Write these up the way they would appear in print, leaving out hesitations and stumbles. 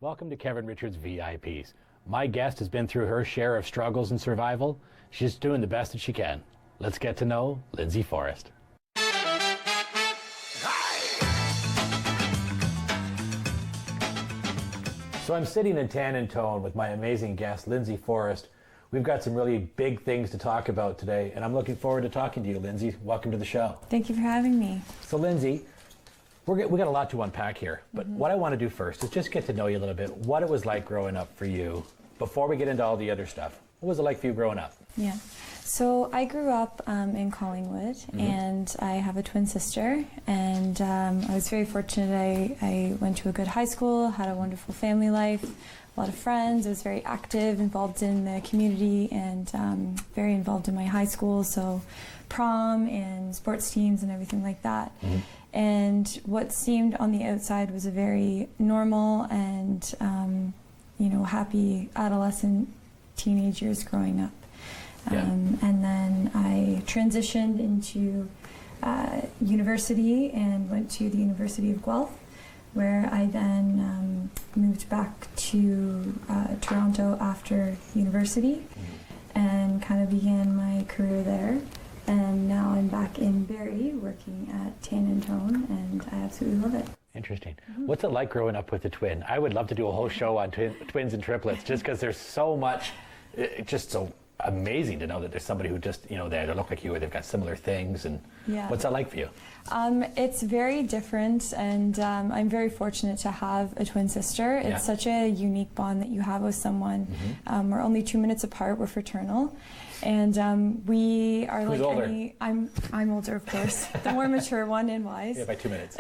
Welcome to Kevin Richards VIPs. My guest has been through her share of struggles and survival. She's doing the best that she can. Let's get to know Lindsay Forrest. So I'm sitting in Tan and Tone with my amazing guest, Lindsay Forrest. We've got some really big things to talk about today, and I'm looking forward to talking to you, Lindsay. Welcome to the show. Thank you for having me. So, Lindsay, we got a lot to unpack here, but what I want to do first is just get to know you a little bit, what it was like growing up for you before we get into all the other stuff. What was it like for you growing up? Yeah. So I grew up in Collingwood, and I have a twin sister, and I was very fortunate. I went to a good high school, had a wonderful family life, a lot of friends. I was very active, involved in the community, and very involved in my high school, so prom and sports teams and everything like that. And what seemed on the outside was a very normal and happy adolescent teenage years growing up. And then I transitioned into university and went to the University of Guelph, where I then moved back to Toronto after university and kind of began my career there. And now I'm back in Barrie working at Tan and Tone, and I absolutely love it. Interesting. What's it like growing up with a twin? I would love to do a whole show on twins and triplets, just because there's so much, it's just so amazing to know that there's somebody who just, they either look like you or they've got similar things. And what's that like for you? It's very different, and I'm very fortunate to have a twin sister. It's such a unique bond that you have with someone. We're only 2 minutes apart. We're fraternal. And we are Who's like older? I'm older, of course, the more mature one and wise. Yeah, by 2 minutes.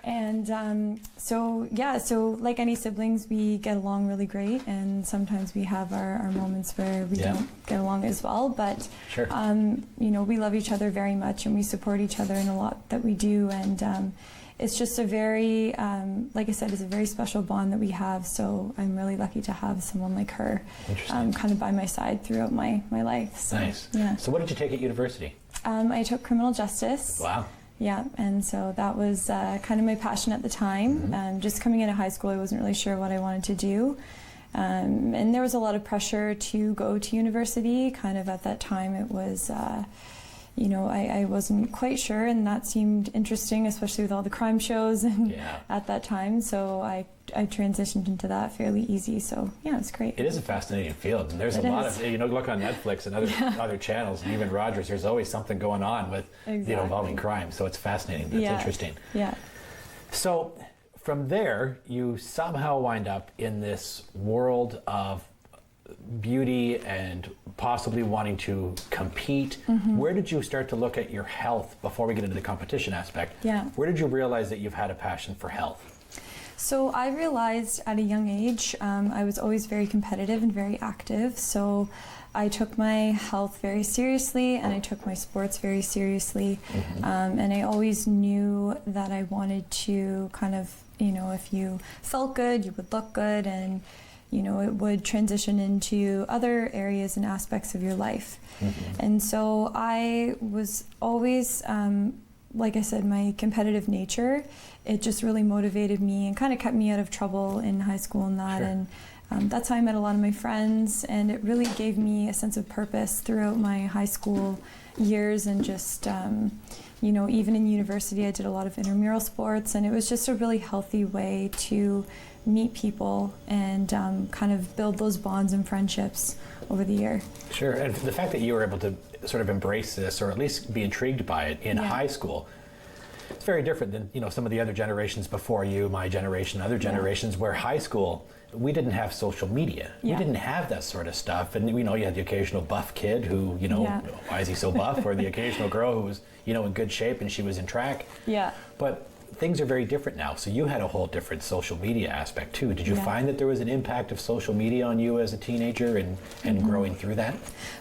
And so like any siblings, we get along really great, and sometimes we have our moments where we don't get along as well. But Sure. we love each other very much, and we support each other in a lot that we do. And it's just a very, like I said, it's a very special bond that we have. So I'm really lucky to have someone like her kind of by my side throughout my life. So, Nice. Yeah. So what did you take at university? I took criminal justice. Wow. Yeah, and so that was kind of my passion at the time. Just coming into high school, I wasn't really sure what I wanted to do. And there was a lot of pressure to go to university. Kind of at that time, it was... I wasn't quite sure, and that seemed interesting, especially with all the crime shows and at that time. So I transitioned into that fairly easy. So yeah, it's great. It is a fascinating field, and there's a lot of, look on Netflix and other channels, and even Rogers, there's always something going on with, involving crime. So it's fascinating. That's interesting. Yeah. So from there, you somehow wind up in this world of beauty and possibly wanting to compete. Where did you start to look at your health before we get into the competition aspect? Where did you realize that you've had a passion for health? So I realized at a young age, I was always very competitive and very active. So I took my health very seriously, and I took my sports very seriously. And I always knew that I wanted to kind of, if you felt good, you would look good, and it would transition into other areas and aspects of your life. And so I was always, like I said, my competitive nature, it just really motivated me and kind of kept me out of trouble in high school and that. And that's how I met a lot of my friends, and it really gave me a sense of purpose throughout my high school years. And just, even in university, I did a lot of intramural sports, and it was just a really healthy way to meet people and kind of build those bonds and friendships over the year. Sure, and the fact that you were able to sort of embrace this, or at least be intrigued by it in high school, it's very different than some of the other generations before you, my generation, other generations, where high school, we didn't have social media. We didn't have that sort of stuff, and you had the occasional buff kid who, why is he so buff, or the occasional girl who was, in good shape and she was in track. But things are very different now. So you had a whole different social media aspect too. Did you find that there was an impact of social media on you as a teenager and growing through that?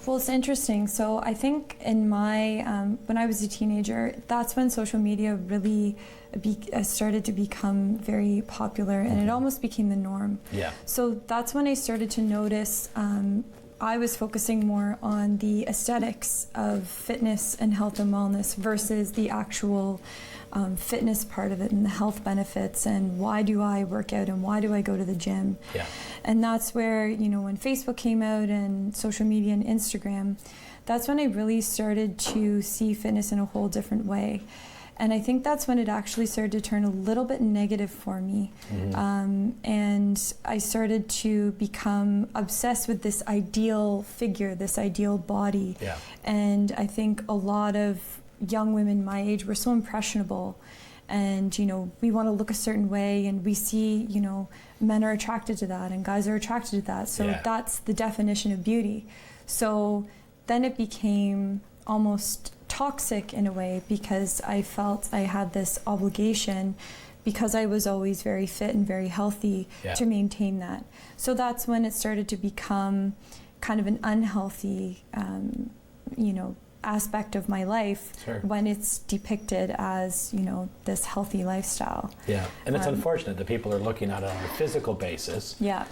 Well, it's interesting. So I think in my, when I was a teenager, that's when social media really started to become very popular, and it almost became the norm. So that's when I started to notice I was focusing more on the aesthetics of fitness and health and wellness versus the actual fitness part of it and the health benefits and why do I work out and why do I go to the gym. Yeah. And that's where, when Facebook came out and social media and Instagram, that's when I really started to see fitness in a whole different way. And I think that's when it actually started to turn a little bit negative for me. And I started to become obsessed with this ideal figure, this ideal body. Yeah. And I think a lot of young women my age were so impressionable. And, we want to look a certain way and we see, men are attracted to that and guys are attracted to that. So that's the definition of beauty. So then it became almost toxic in a way because I felt I had this obligation because I was always very fit and very healthy to maintain that. So that's when it started to become kind of an unhealthy, aspect of my life when it's depicted as, this healthy lifestyle. Yeah, and it's unfortunate that people are looking at it on a physical basis. Yeah.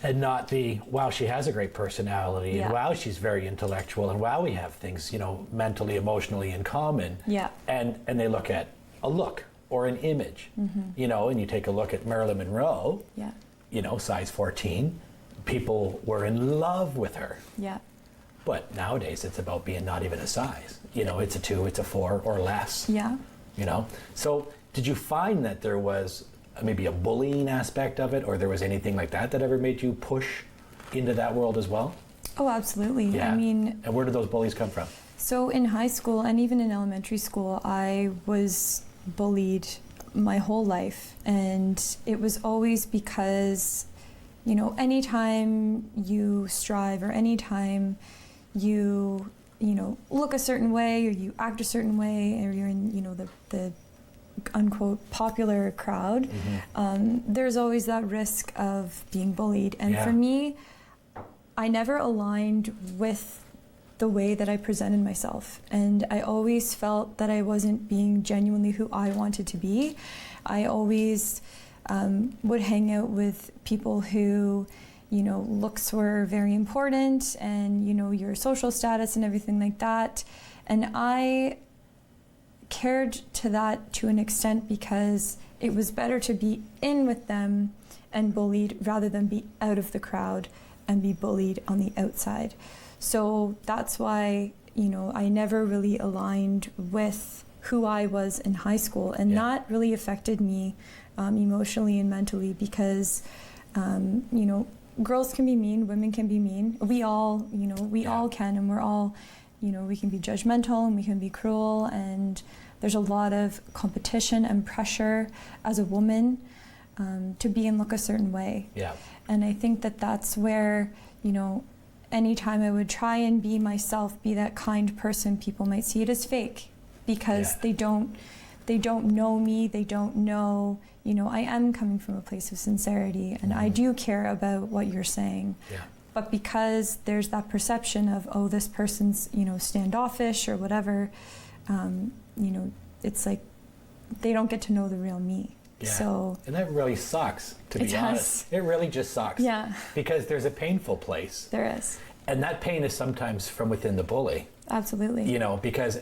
And not the, wow, she has a great personality, and wow, she's very intellectual, and wow, we have things, mentally, emotionally in common. Yeah. And they look at a look or an image, and you take a look at Marilyn Monroe, size 14, people were in love with her. Yeah. But nowadays it's about being not even a size. It's a 2, it's a 4 or less. Yeah. So did you find that there was maybe a bullying aspect of it, or there was anything like that ever made you push into that world as well? Oh, absolutely. Yeah. I mean... And where did those bullies come from? So in high school and even in elementary school, I was bullied my whole life. And it was always because, anytime you strive or anytime you, look a certain way or you act a certain way or you're in, the unquote popular crowd, there's always that risk of being bullied. And for me, I never aligned with the way that I presented myself. And I always felt that I wasn't being genuinely who I wanted to be. I always would hang out with people who, looks were very important and, your social status and everything like that. And I cared to that to an extent because it was better to be in with them and bullied rather than be out of the crowd and be bullied on the outside. So that's why, I never really aligned with who I was in high school, and that really affected me emotionally and mentally because, girls can be mean, women can be mean. We all, we all can, and we're all, we can be judgmental and we can be cruel, and there's a lot of competition and pressure as a woman to be and look a certain way. Yeah. And I think that that's where, anytime I would try and be myself, be that kind person, people might see it as fake because they don't know me, they don't know, I am coming from a place of sincerity and I do care about what you're saying. Yeah. But because there's that perception of, oh, this person's, standoffish or whatever, it's like they don't get to know the real me. Yeah. So, and that really sucks, to be honest. It really just sucks. Yeah. Because there's a painful place. There is. And that pain is sometimes from within the bully. Absolutely. Because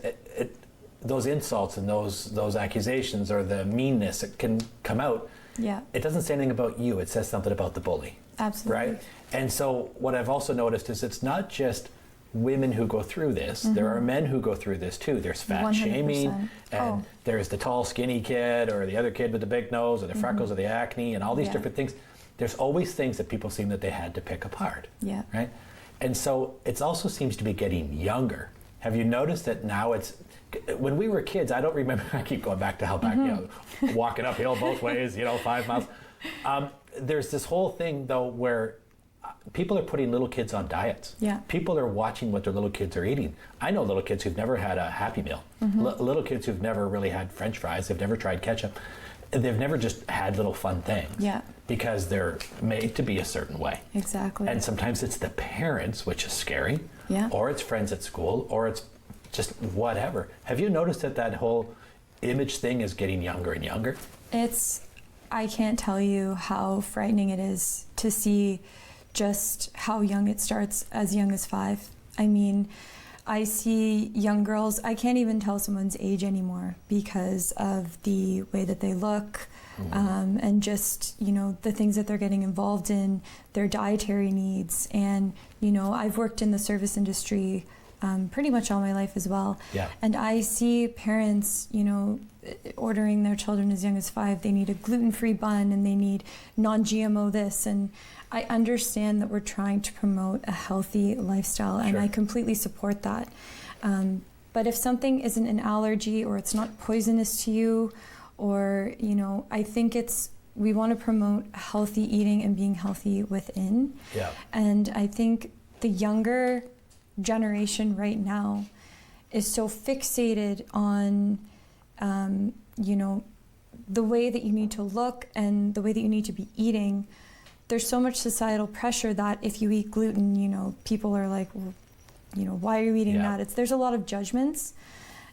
those insults and those accusations or the meanness that can come out, it doesn't say anything about you. It says something about the bully. Absolutely. Right? And so what I've also noticed is it's not just women who go through this. There are men who go through this too. There's fat 100%. Shaming, and there's the tall, skinny kid, or the other kid with the big nose, or the freckles, or the acne, and all these different things. There's always things that people seem that they had to pick apart. Yeah. Right? And so it also seems to be getting younger. Have you noticed that now it's, when we were kids, I don't remember, I keep going back to how back, walking uphill both ways, 5 miles. There's this whole thing though where people are putting little kids on diets. Yeah. People are watching what their little kids are eating. I know little kids who've never had a Happy Meal. Little kids who've never really had French fries. They've never tried ketchup. They've never just had little fun things. Yeah. Because they're made to be a certain way. Exactly. And sometimes it's the parents, which is scary. Yeah. Or it's friends at school, or it's just whatever. Have you noticed that whole image thing is getting younger and younger? I can't tell you how frightening it is to see just how young it starts, as young as 5. I mean, I see young girls, I can't even tell someone's age anymore because of the way that they look, and just, you know, the things that they're getting involved in, their dietary needs. And, you know, I've worked in the service industry pretty much all my life as well. Yeah. And I see parents, you know, ordering their children as young as 5. They need a gluten-free bun and they need non-GMO this. And I understand that we're trying to promote a healthy lifestyle, and Sure. I completely support that. But if something isn't an allergy or it's not poisonous to you, or, you know, I think we want to promote healthy eating and being healthy within. Yeah. And I think the younger generation right now is so fixated on, you know, the way that you need to look and the way that you need to be eating. There's so much societal pressure that if you eat gluten, you know, people are like, well, you know, why are you eating that? There's a lot of judgments,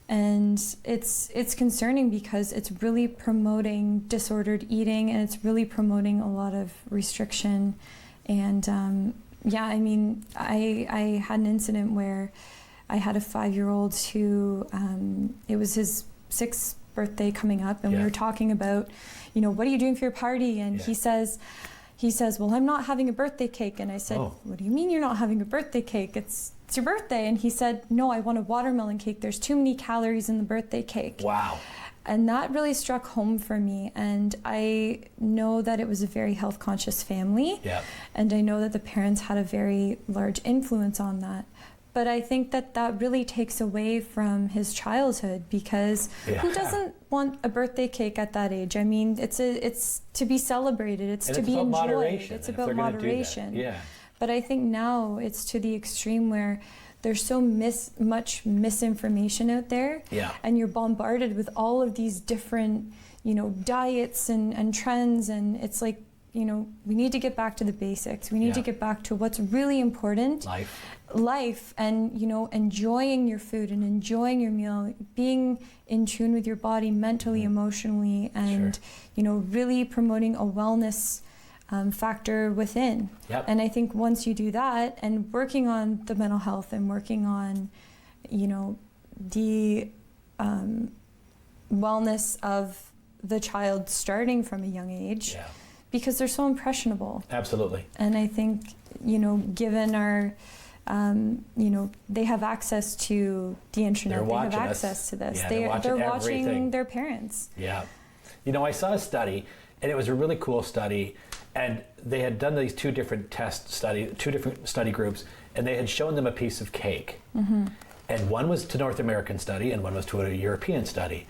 and it's concerning because it's really promoting disordered eating, and it's really promoting a lot of restriction. And yeah, I mean, I had an incident where I had a 5-year-old who, it was his 6th birthday coming up, and we were talking about, you know, what are you doing for your party? And he says, well, I'm not having a birthday cake. And I said, what do you mean you're not having a birthday cake? It's your birthday. And he said, no, I want a watermelon cake. There's too many calories in the birthday cake. Wow. And that really struck home for me. And I know that it was a very health conscious family. Yeah. And I know that the parents had a very large influence on that. But I think that that really takes away from his childhood, because who doesn't want a birthday cake at that age? I mean, it's to be celebrated. It's to be enjoyed. Moderation. It's about moderation. Yeah. But I think now it's to the extreme where there's so much misinformation out there, and you're bombarded with all of these different, you know, diets and trends, and it's like, you know, we need to get back to the basics. We need to get back to what's really important. Life, and, you know, enjoying your food and enjoying your meal, being in tune with your body mentally, emotionally, and, you know, really promoting a wellness factor within. And I think once you do that, and working on the mental health and working on, you know, the wellness of the child starting from a young age, because they're so impressionable. Absolutely. And I think, you know, given our, you know, they have access to the internet, they have access to this. They're watching their parents. Yeah. You know, I saw a study, and it was a really cool study, and they had done these two different study groups, and they had shown them a piece of cake. And one was to North American study, and one was to a European study.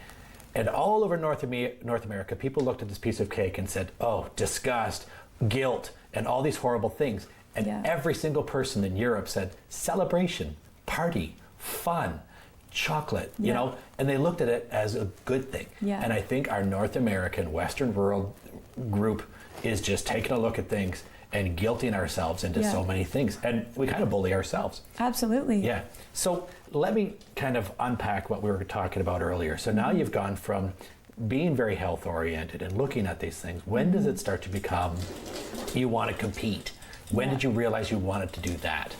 And all over North America, people looked at this piece of cake and said, oh, disgust, guilt, and all these horrible things. And every single person in Europe said, celebration, party, fun, chocolate, you know, and they looked at it as a good thing. And I think our North American, Western world group is just taking a look at things and guilting ourselves into so many things. And we kind of bully ourselves. Absolutely. Yeah. So let me kind of unpack what we were talking about earlier. So now you've gone from being very health oriented and looking at these things. When does it start to become you want to compete? When did you realize you wanted to do that?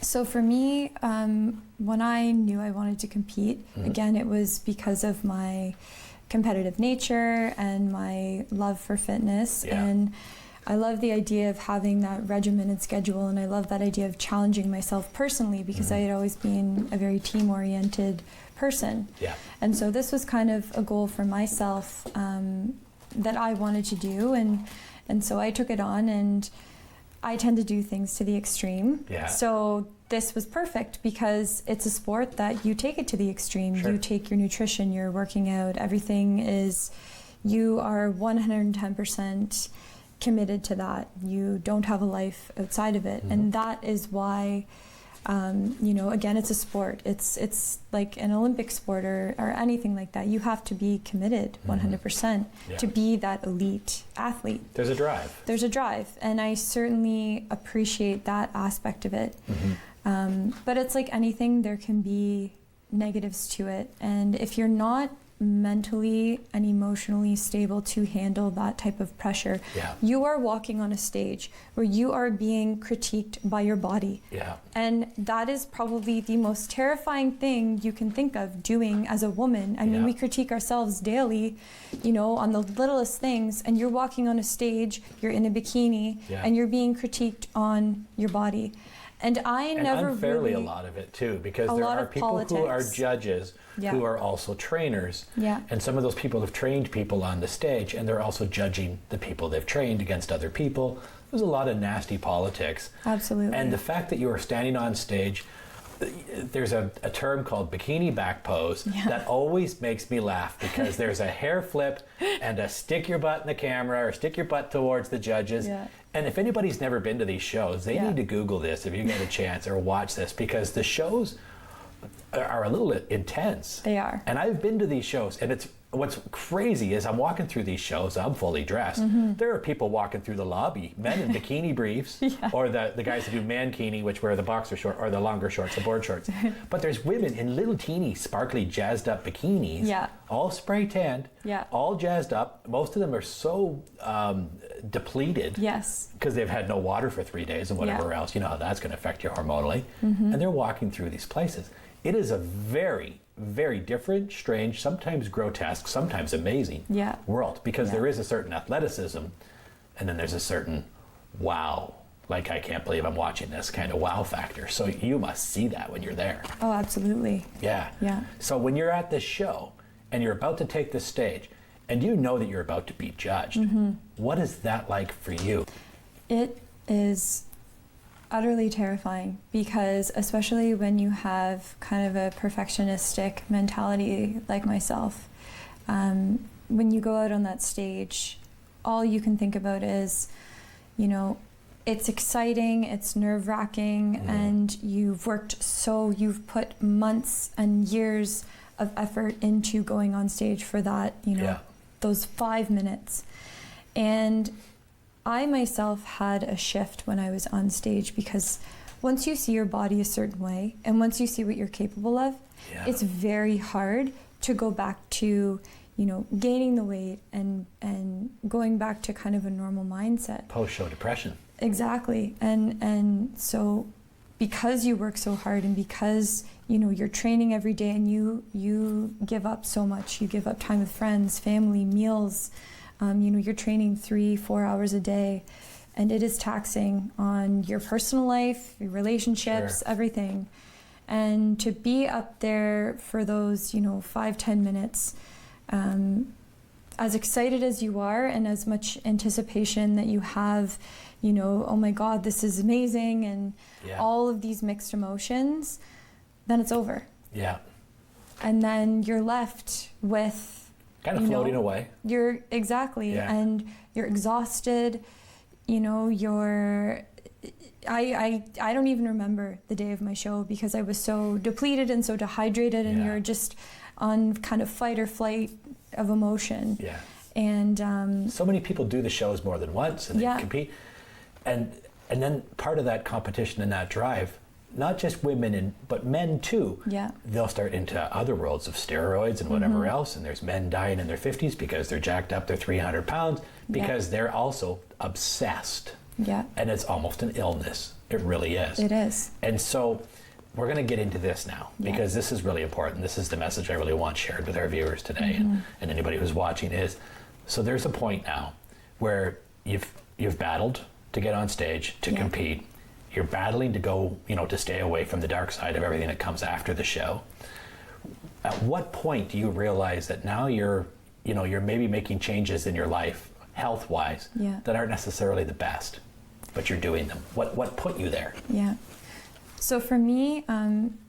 So for me, when I knew I wanted to compete, again, it was because of my competitive nature and my love for fitness. And I love the idea of having that regimented schedule, and I love that idea of challenging myself personally, because I had always been a very team-oriented person. And so this was kind of a goal for myself that I wanted to do, and so I took it on, and I tend to do things to the extreme. So this was perfect because it's a sport that you take it to the extreme. You take your nutrition, you're working out, everything is, you are 110% committed to that. You don't have a life outside of it. And that is why, you know, again, it's a sport. It's like an Olympic sport or anything like that. You have to be committed 100% to be that elite athlete. There's a drive. There's a drive. And I certainly appreciate that aspect of it. But it's like anything, there can be negatives to it. And if you're not mentally and emotionally stable to handle that type of pressure. Yeah. You are walking on a stage where you are being critiqued by your body. Yeah. And that is probably the most terrifying thing you can think of doing as a woman. I mean, we critique ourselves daily, you know, on the littlest things, and you're walking on a stage, you're in a bikini, and you're being critiqued on your body. And unfairly, a lot of it too, because there are people who are judges who are also trainers. Yeah. And some of those people have trained people on the stage, and they're also judging the people they've trained against other people. There's a lot of nasty politics. Absolutely. And the fact that you are standing on stage, there's a term called bikini back pose that always makes me laugh, because there's a hair flip and a stick your butt in the camera or stick your butt towards the judges. And if anybody's never been to these shows, they need to Google this if you get a chance, or watch this, because the shows are a little intense. They are. And I've been to these shows, and it's what's crazy is I'm walking through these shows, I'm fully dressed. There are people walking through the lobby, men in bikini briefs, or the guys that do mankini, which wear the boxer short or the longer shorts, the board shorts. But there's women in little teeny, sparkly, jazzed up bikinis, all spray tanned, all jazzed up. Most of them are so depleted, because they've had no water for 3 days and whatever else. You know how that's going to affect you hormonally. And they're walking through these places. It is a very, very different, strange, sometimes grotesque, sometimes amazing world, because there is a certain athleticism, and then there's a certain wow, like I can't believe I'm watching this kind of wow factor. So you must see that when you're there. Oh, absolutely. Yeah. So when you're at this show and you're about to take the stage and you know that you're about to be judged, what is that like for you? It is utterly terrifying, because especially when you have kind of a perfectionistic mentality like myself, when you go out on that stage, all you can think about is, you know, it's exciting, it's nerve-wracking, and you've put months and years of effort into going on stage for that, you know, those 5 minutes. And I myself had a shift when I was on stage, because once you see your body a certain way, and once you see what you're capable of, it's very hard to go back to, you know, gaining the weight and going back to kind of a normal mindset. Post-show depression. Exactly. And so because you work so hard, and because, you know, you're training every day, and you give up so much, you give up time with friends, family, meals. You know, you're training 3-4 hours a day, and it is taxing on your personal life, your relationships, everything. And to be up there for those, you know, 5-10 minutes, as excited as you are, and as much anticipation that you have, you know, oh my God, this is amazing, and all of these mixed emotions, then it's over. And then you're left with kind of floating away. You're and you're exhausted. You know, I don't even remember the day of my show, because I was so depleted and so dehydrated, and you're just on kind of fight or flight of emotion. And so many people do the shows more than once, and they compete, and then part of that competition and that drive, not just women but men too. They'll start into other worlds of steroids and whatever else, and there's men dying in their 50s because they're jacked up, they're 300 pounds, because they're also obsessed. And it's almost an illness. It really is. It is. And so we're going to get into this now, because this is really important. This is the message I really want shared with our viewers today, and anybody who's watching is, so there's a point now where you've battled to get on stage, to compete. You're battling to go, you know, to stay away from the dark side of everything that comes after the show. At what point do you realize that now you're maybe making changes in your life, health-wise, that aren't necessarily the best, but you're doing them? What put you there? So for me,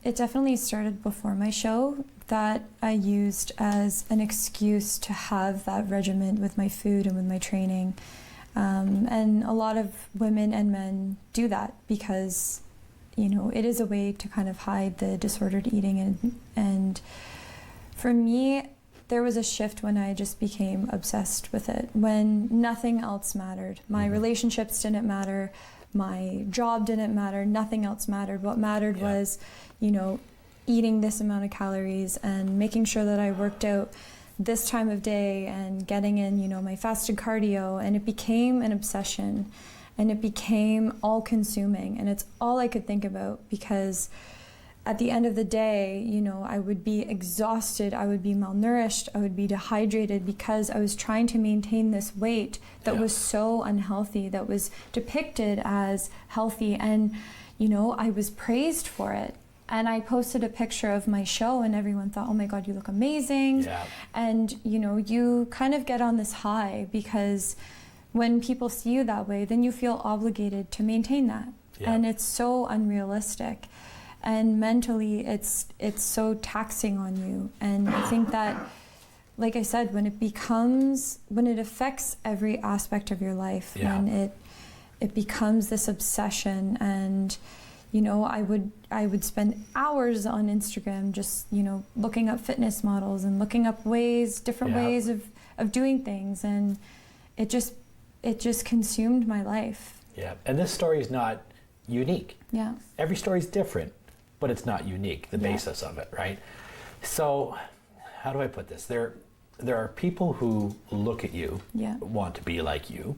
it definitely started before my show, that I used as an excuse to have that regimen with my food and with my training. And a lot of women and men do that, because, you know, it is a way to kind of hide the disordered eating. And for me, there was a shift when I just became obsessed with it, when nothing else mattered. My relationships didn't matter, my job didn't matter, nothing else mattered. What mattered was, you know, eating this amount of calories and making sure that I worked out this time of day and getting in, you know, my fasted cardio, and it became an obsession, and it became all consuming, and it's all I could think about, because at the end of the day, you know, I would be exhausted, I would be malnourished, I would be dehydrated, because I was trying to maintain this weight that was so unhealthy, that was depicted as healthy, and, you know, I was praised for it. And I posted a picture of my show, and everyone thought, oh my God, you look amazing. Yeah. And, you know, you kind of get on this high, because when people see you that way, then you feel obligated to maintain that. Yeah. And it's so unrealistic. And mentally, it's so taxing on you. And I think that, like I said, when it affects every aspect of your life, when it becomes this obsession, and, you know, I would spend hours on Instagram just, you know, looking up fitness models and looking up different ways of doing things, and it just consumed my life. Yeah, and this story is not unique. Yeah. Every story is different, but it's not unique, the basis of it, right? So, how do I put this? There are people who look at you, want to be like you.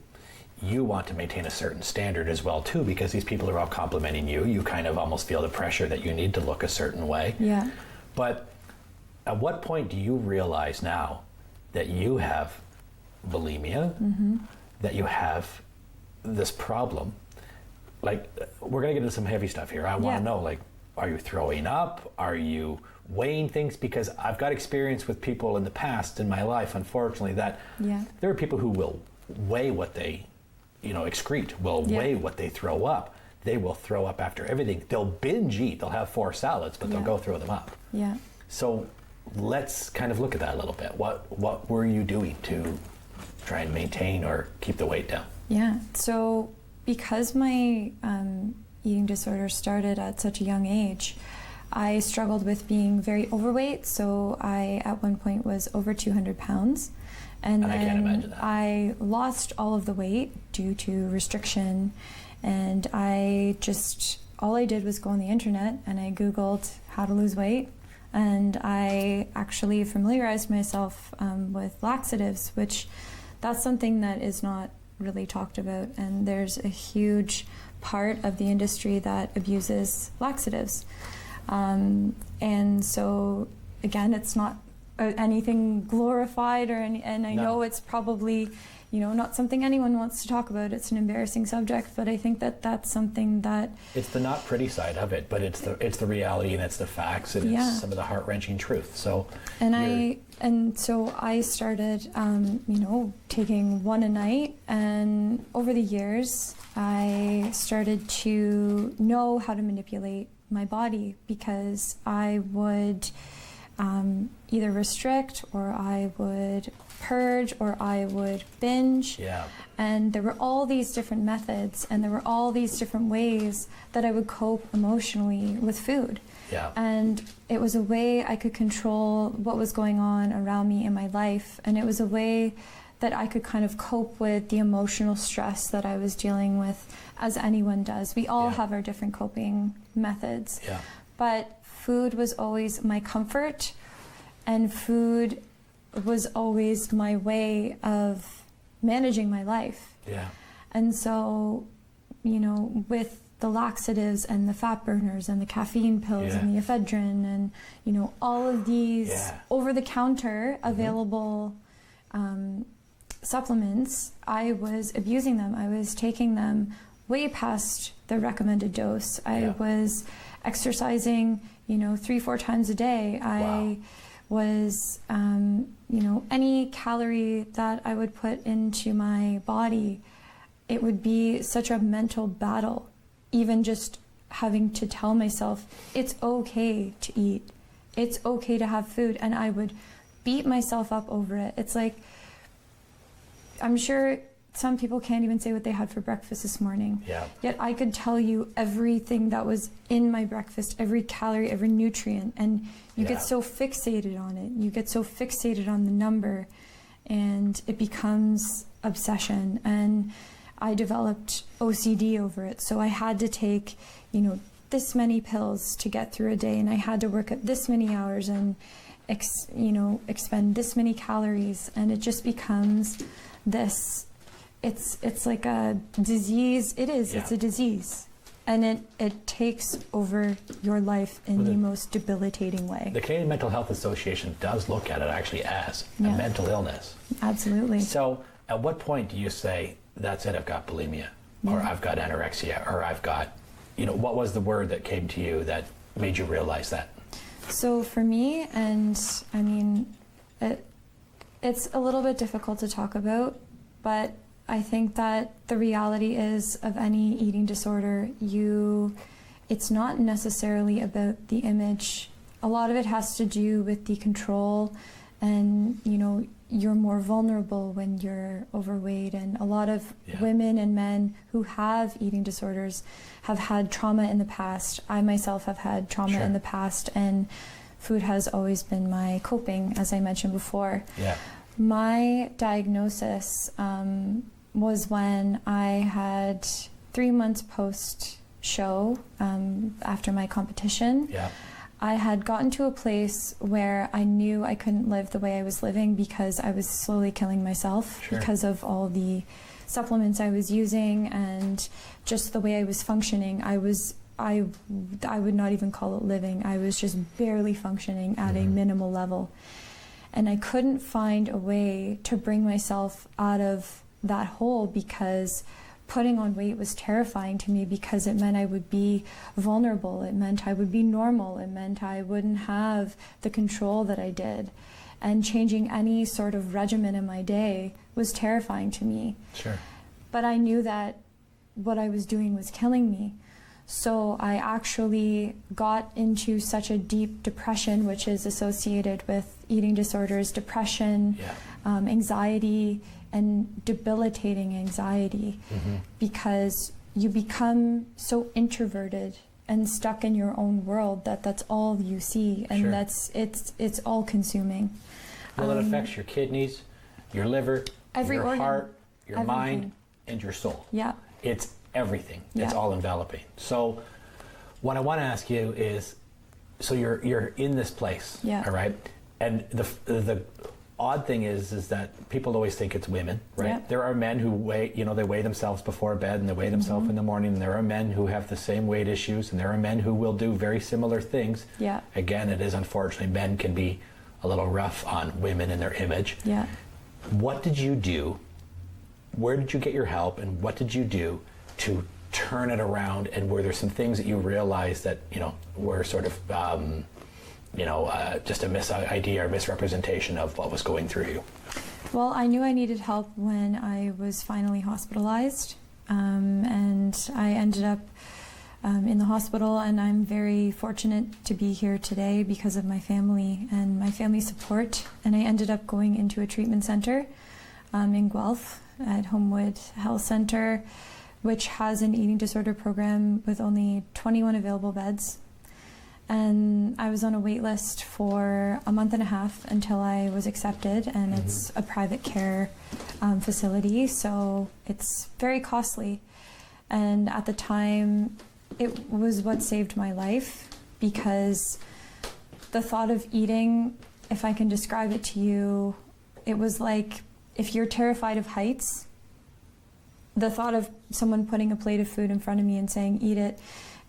You want to maintain a certain standard as well, too, because these people are all complimenting you. You kind of almost feel the pressure that you need to look a certain way. Yeah. But at what point do you realize now that you have bulimia, that you have this problem? Like, we're going to get into some heavy stuff here. I want to know, like, are you throwing up? Are you weighing things? Because I've got experience with people in the past in my life, unfortunately, that there are people who will weigh what they, you know, excrete, will weigh what they throw up. They will throw up after everything. They'll binge eat. They'll have 4 salads, but they'll go throw them up. Yeah. So let's kind of look at that a little bit. What were you doing to try and maintain or keep the weight down? Yeah. So because my eating disorder started at such a young age, I struggled with being very overweight. So I, at one point, was over 200 pounds. And then I can't imagine that. I lost all of the weight due to restriction. And all I did was go on the internet, and I Googled how to lose weight. And I actually familiarized myself with laxatives, which that's something that is not really talked about. And there's a huge part of the industry that abuses laxatives. And so, again, it's not anything glorified and I know it's probably, you know, not something anyone wants to talk about. It's an embarrassing subject, but I think that that's something that... It's the not pretty side of it, but it's the reality, and it's the facts, and it's some of the heart-wrenching truth. So so I started, you know, taking one a night, and over the years, I started to know how to manipulate my body, because I would either restrict, or I would purge, or I would binge. Yeah. And there were all these different methods, and there were all these different ways that I would cope emotionally with food. Yeah. And it was a way I could control what was going on around me in my life, and it was a way that I could kind of cope with the emotional stress that I was dealing with, as anyone does. We all have our different coping methods. Yeah. But food was always my comfort, and food was always my way of managing my life. Yeah. And so, you know, with the laxatives and the fat burners and the caffeine pills and the ephedrine and, you know, all of these over-the-counter available supplements, I was abusing them. I was taking them way past the recommended dose. I was exercising, you know, 3-4 times a day. I was, you know, any calorie that I would put into my body, it would be such a mental battle, even just having to tell myself, it's okay to eat. It's okay to have food. And I would beat myself up over it. It's like, I'm sure some people can't even say what they had for breakfast this morning. Yeah. Yet I could tell you everything that was in my breakfast, every calorie, every nutrient, and you get so fixated on it. You get so fixated on the number, and it becomes obsession. And I developed OCD over it. So I had to take, you know, this many pills to get through a day, and I had to work at this many hours, and expend this many calories, and it just becomes this. It's like a disease. It is. Yeah. It's a disease. And it takes over your life in the most debilitating way. The Canadian Mental Health Association does look at it actually as a mental illness. Absolutely. So at what point do you say, that's it, I've got bulimia, or I've got anorexia, or I've got, what was the word that came to you that made you realize that? So for me, and I mean, it's a little bit difficult to talk about, but I think that the reality is of any eating disorder, it's not necessarily about the image. A lot of it has to do with the control, and you're more vulnerable when you're overweight, and a lot of women and men who have eating disorders have had trauma in the past. I myself have had trauma in the past, and food has always been my coping, as I mentioned before. Yeah. My diagnosis was when I had 3 months post-show after my competition. Yeah. I had gotten to a place where I knew I couldn't live the way I was living because I was slowly killing myself because of all the supplements I was using and just the way I was functioning. I would not even call it living. I was just barely functioning at a minimal level. And I couldn't find a way to bring myself out of that hole because putting on weight was terrifying to me, because it meant I would be vulnerable. It meant I would be normal. It meant I wouldn't have the control that I did. And changing any sort of regimen in my day was terrifying to me. Sure. But I knew that what I was doing was killing me. So I actually got into such a deep depression, which is associated with eating disorders, depression, anxiety, and debilitating anxiety, because you become so introverted and stuck in your own world that that's all you see, and it's all consuming. Well, it affects your kidneys, your liver, your organ, heart, your mind, and your soul. Yeah. It's everything. Yeah. It's all enveloping. So what I want to ask you is, so you're in this place, all right? And the odd thing is that people always think it's women, right? Yeah. There are men who weigh, they weigh themselves before bed, and they weigh themselves in the morning, and there are men who have the same weight issues, and there are men who will do very similar things. Yeah. Again, it is unfortunately, men can be a little rough on women and their image. Yeah. What did you do? Where did you get your help, and what did you do to turn it around? And were there some things that you realized that were sort of just a idea or misrepresentation of what was going through you? Well, I knew I needed help when I was finally hospitalized, and I ended up in the hospital, and I'm very fortunate to be here today because of my family and my family support. And I ended up going into a treatment center in Guelph at Homewood Health Center, which has an eating disorder program with only 21 available beds. And I was on a wait list for a month and a half until I was accepted, and it's a private care facility, so it's very costly. And at the time, it was what saved my life, because the thought of eating, if I can describe it to you, it was like if you're terrified of heights, the thought of someone putting a plate of food in front of me and saying, eat it,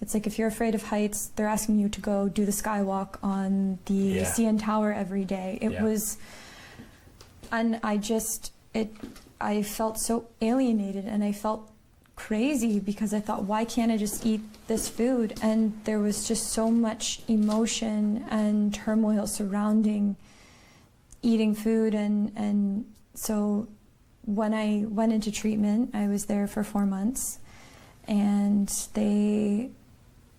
it's like if you're afraid of heights, they're asking you to go do the skywalk on the CN Tower every day. It was, and I felt so alienated, and I felt crazy because I thought, why can't I just eat this food? And there was just so much emotion and turmoil surrounding eating food. And so when I went into treatment, I was there for 4 months, and they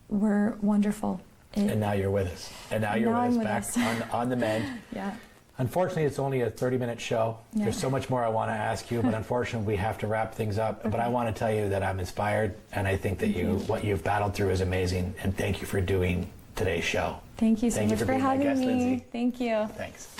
were wonderful. And now you're with us. And now you're with us back on the mend. Yeah. Unfortunately, it's only a 30-minute show. Yeah. There's so much more I want to ask you, but unfortunately, we have to wrap things up. But I want to tell you that I'm inspired, and I think that what you've battled through is amazing. And thank you for doing today's show. Thank you so much for having me. Lindsay. Thank you. Thanks.